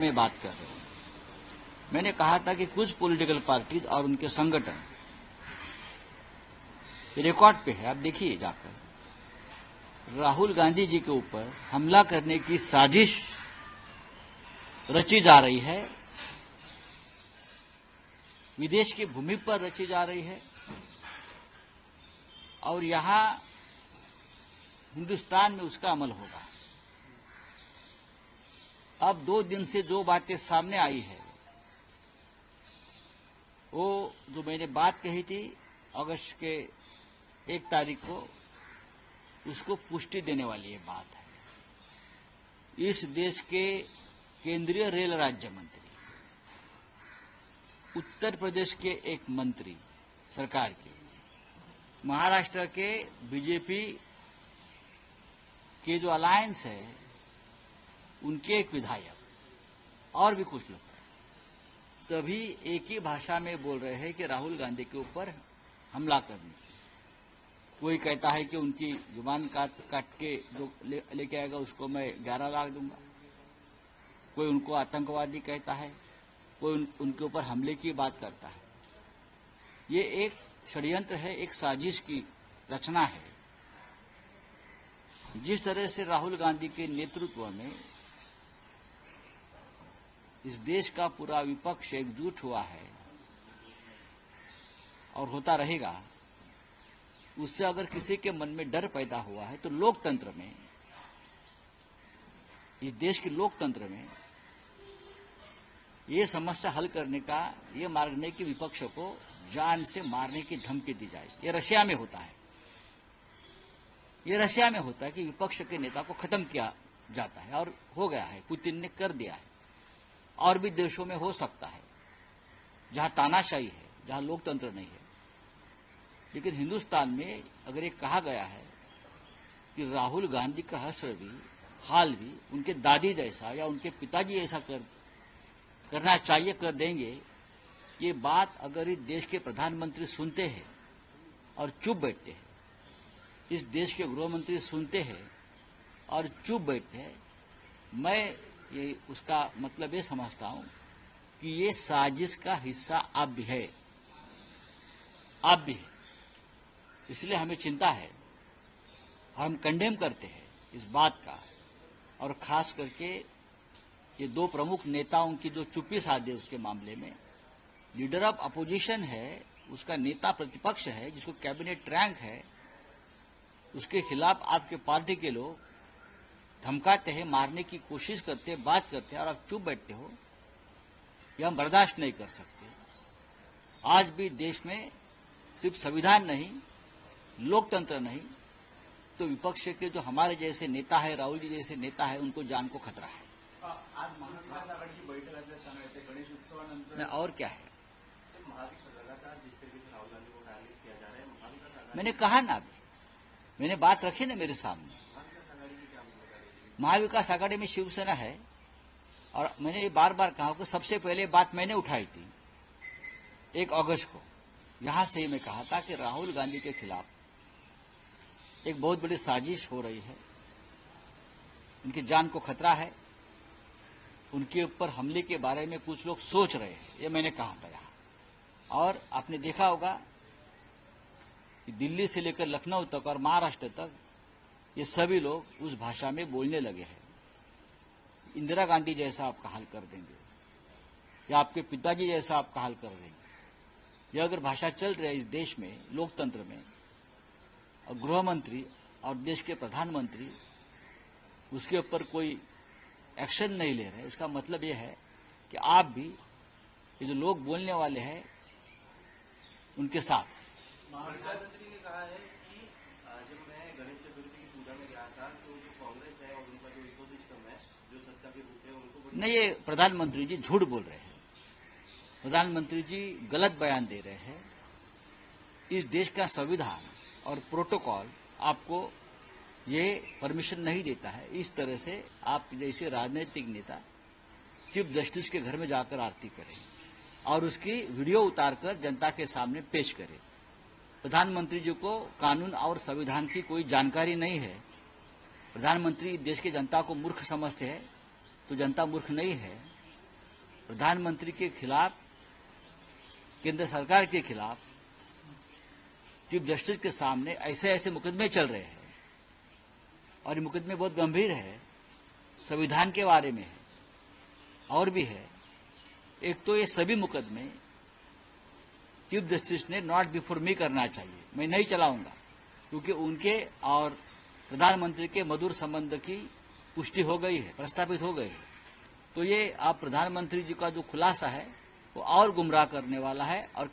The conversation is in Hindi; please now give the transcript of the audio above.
में बात कर रहे हैं। मैंने कहा था कि कुछ पॉलिटिकल पार्टीज और उनके संगठन रिकॉर्ड पे है, आप देखिए जाकर, राहुल गांधी जी के ऊपर हमला करने की साजिश रची जा रही है, विदेश की भूमि पर रची जा रही है और यहां हिंदुस्तान में उसका अमल होगा। अब 2 दिन से जो बातें सामने आई है, वो जो मैंने बात कही थी अगस्त के 1 तारीख को, उसको पुष्टि देने वाली ये बात है। इस देश के केंद्रीय रेल राज्य मंत्री, उत्तर प्रदेश के एक मंत्री सरकार के, महाराष्ट्र के बीजेपी के जो अलायंस है उनके एक विधायक और भी कुछ लोग, सभी एक ही भाषा में बोल रहे हैं कि राहुल गांधी के ऊपर हमला करने। कोई कहता है कि उनकी जुबान काट के जो लेके आएगा उसको मैं 11 लाख दूंगा, कोई उनको आतंकवादी कहता है, कोई उनके ऊपर हमले की बात करता है। ये एक षड्यंत्र है, एक साजिश की रचना है। जिस तरह से राहुल गांधी के नेतृत्व में इस देश का पूरा विपक्ष एकजुट हुआ है और होता रहेगा, उससे अगर किसी के मन में डर पैदा हुआ है तो लोकतंत्र में, इस देश के लोकतंत्र में ये समस्या हल करने का ये मार्ग नहीं कि विपक्ष को जान से मारने की धमकी दी जाए। ये रशिया में होता है, ये रशिया में होता है कि विपक्ष के नेता को खत्म किया जाता है और हो गया है, पुतिन ने कर दिया है। और भी देशों में हो सकता है जहां तानाशाही है, जहां लोकतंत्र नहीं है। लेकिन हिंदुस्तान में अगर ये कहा गया है कि राहुल गांधी का हश्र भी, हाल भी उनके दादी जैसा या उनके पिताजी जैसा करना चाहिए, कर देंगे, ये बात अगर इस देश के प्रधानमंत्री सुनते हैं और चुप बैठते हैं, इस देश के गृह मंत्री सुनते हैं और चुप बैठते हैं, मैं ये उसका मतलब ये समझता हूं कि ये साजिश का हिस्सा अब भी है, अब भी है। इसलिए हमें चिंता है और हम कंडेम करते हैं इस बात का। और खास करके ये 2 प्रमुख नेताओं की जो चुप्पी साधे उसके मामले में, लीडर ऑफ अपोजिशन है, उसका नेता प्रतिपक्ष है, जिसको कैबिनेट रैंक है, उसके खिलाफ आपके पार्टी के लोग धमकाते हैं, मारने की कोशिश करते हैं, बात करते हैं और आप चुप बैठते हो, यह हम बर्दाश्त नहीं कर सकते। आज भी देश में सिर्फ संविधान नहीं, लोकतंत्र नहीं, तो विपक्ष के जो हमारे जैसे नेता है, राहुल जी जैसे नेता है, उनको जान को खतरा है। आज महाविकास आघाडीची बैठक असल्याचं येते, गणेश उत्सवानंतर और क्या है, लगातार जिस तरीके से राहुल गांधी को टारगेट किया जा रहा है, महाविकास आघाड़ी मैंने कहा ना, अभी मैंने बात रखी ना मेरे सामने। महाविकास आघाड़ी में शिवसेना है और मैंने ये बार बार कहा कि सबसे पहले बात मैंने उठाई थी 1 अगस्त को। यहां से ही मैं कहा था कि राहुल गांधी के खिलाफ एक बहुत बड़ी साजिश हो रही है, उनकी जान को खतरा है, उनके ऊपर हमले के बारे में कुछ लोग सोच रहे हैं, ये मैंने कहा था यहां। और आपने देखा होगा कि दिल्ली से लेकर लखनऊ तक और महाराष्ट्र तक ये सभी लोग उस भाषा में बोलने लगे हैं। इंदिरा गांधी जैसा आपका हाल कर देंगे या आपके पिताजी जैसा आपका हाल कर देंगे। यह अगर भाषा चल रही है इस देश में, लोकतंत्र में, और गृह मंत्री और देश के प्रधानमंत्री उसके ऊपर कोई एक्शन नहीं ले रहे, इसका मतलब यह है कि आप भी ये जो लोग बोलने वाले हैं उनके साथ। प्रधानमंत्री ने कहा है कि जब मैं गणेश चतुर्थी की पूजा में गया था तो जो कांग्रेस है और उनका जो इकोसिस्टम है, जो सत्ता के रूप है, उनको नहीं, ये प्रधानमंत्री जी झूठ बोल रहे हैं, प्रधानमंत्री जी गलत बयान दे रहे हैं। इस देश का संविधान और प्रोटोकॉल आपको ये परमिशन नहीं देता है इस तरह से आप जैसे राजनीतिक नेता चीफ जस्टिस के घर में जाकर आरती करें और उसकी वीडियो उतारकर जनता के सामने पेश करें। प्रधानमंत्री जी को कानून और संविधान की कोई जानकारी नहीं है। प्रधानमंत्री देश की जनता को मूर्ख समझते हैं, तो जनता मूर्ख नहीं है। प्रधानमंत्री के खिलाफ, केंद्र सरकार के खिलाफ चीफ जस्टिस के सामने ऐसे ऐसे मुकदमे चल रहे हैं और ये मुकदमे बहुत गंभीर है, संविधान के बारे में है और भी है। एक तो ये सभी मुकदमे चीफ जस्टिस ने नॉट बिफोर मी करना चाहिए, मैं नहीं चलाऊंगा, क्योंकि उनके और प्रधानमंत्री के मधुर संबंध की पुष्टि हो गई है, प्रस्तापित हो गई है। तो ये आप प्रधानमंत्री जी का जो खुलासा है वो और गुमराह करने वाला है और